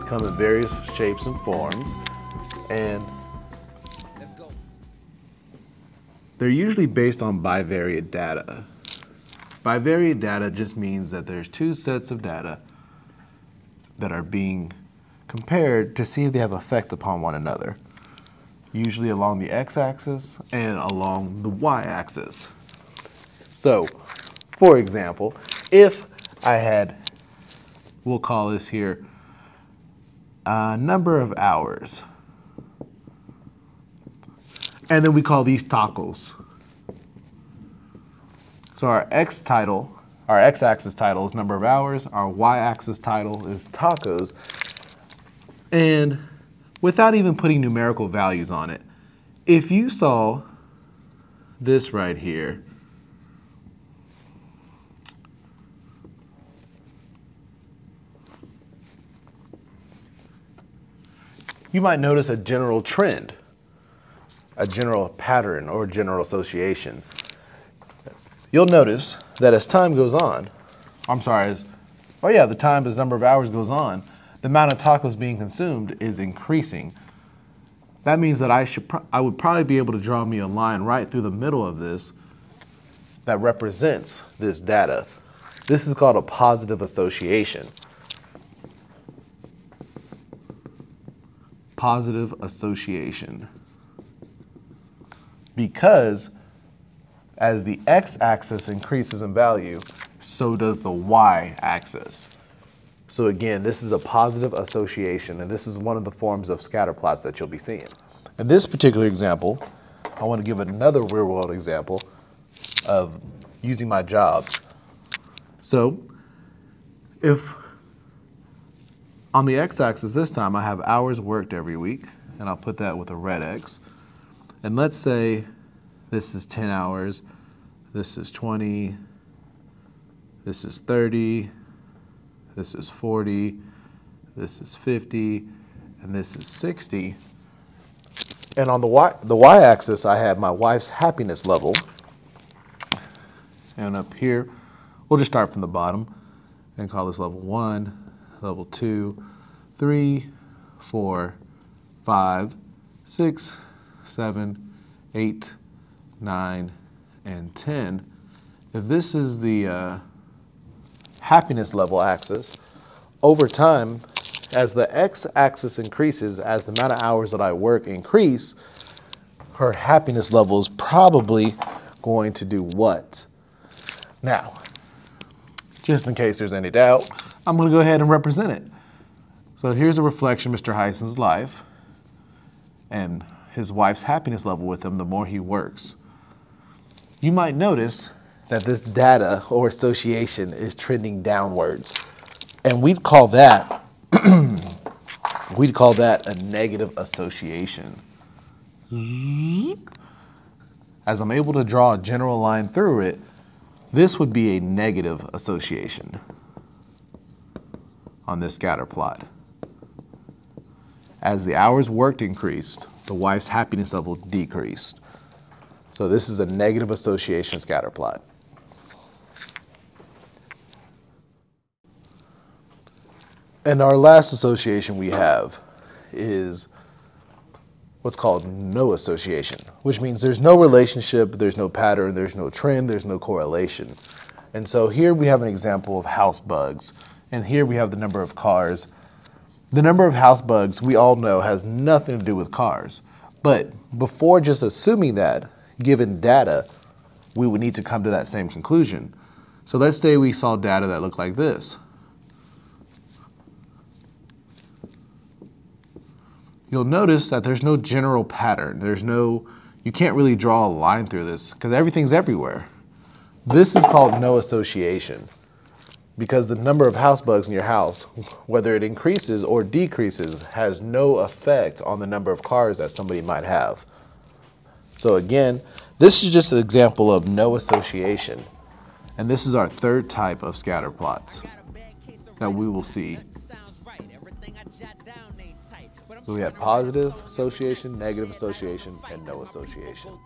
come in various shapes and forms, and they're usually based on bivariate data. Bivariate data just means that there's two sets of data that are being compared to see if they have effect upon one another, usually along the x-axis and along the y-axis. So, for example, if I had, we'll call this here, a number of hours, and then we call these tacos. So our x-axis title is number of hours, our y-axis title is tacos, and without even putting numerical values on it, if you saw this right here, you might notice a general trend, a general pattern, or general association. You'll notice that as time goes on, the number of hours goes on, the amount of tacos being consumed is increasing. That means that I would probably be able to draw me a line right through the middle of this that represents this data. This is called a positive association. Positive association. Because as the x-axis increases in value, so does the y-axis. So again, this is a positive association, and this is one of the forms of scatter plots that you'll be seeing. In this particular example, I want to give another real-world example of using my jobs. So if on the x-axis this time I have hours worked every week, and I'll put that with a red X, and let's say this is 10 hours, this is 20, this is 30, this is 40, this is 50, and this is 60. And on the y-axis, I have my wife's happiness level. And up here, we'll just start from the bottom and call this level 1, level 2, 3, 4, 5, 6, 7, 8, 9, and 10. If this is the happiness level axis, over time, as the x-axis increases, as the amount of hours that I work increase, her happiness level is probably going to do what? Now, just in case there's any doubt, I'm going to go ahead and represent it. So here's a reflection of Mr. Heisen's life and his wife's happiness level with him the more he works. You might notice that this data or association is trending downwards. And we'd call that a negative association. As I'm able to draw a general line through it, this would be a negative association on this scatter plot. As the hours worked increased, the wife's happiness level decreased. So this is a negative association scatter plot. And our last association we have is what's called no association, which means there's no relationship, there's no pattern, there's no trend, there's no correlation. And so here we have an example of house bugs, and here we have the number of cars. The number of house bugs we all know has nothing to do with cars. But before just assuming that, given data, we would need to come to that same conclusion. So let's say we saw data that looked like this. You'll notice that there's no general pattern. You can't really draw a line through this because everything's everywhere. This is called no association because the number of house bugs in your house, whether it increases or decreases, has no effect on the number of cars that somebody might have. So again, this is just an example of no association. And this is our third type of scatter plots that we will see. So we had positive association, negative association, and no association.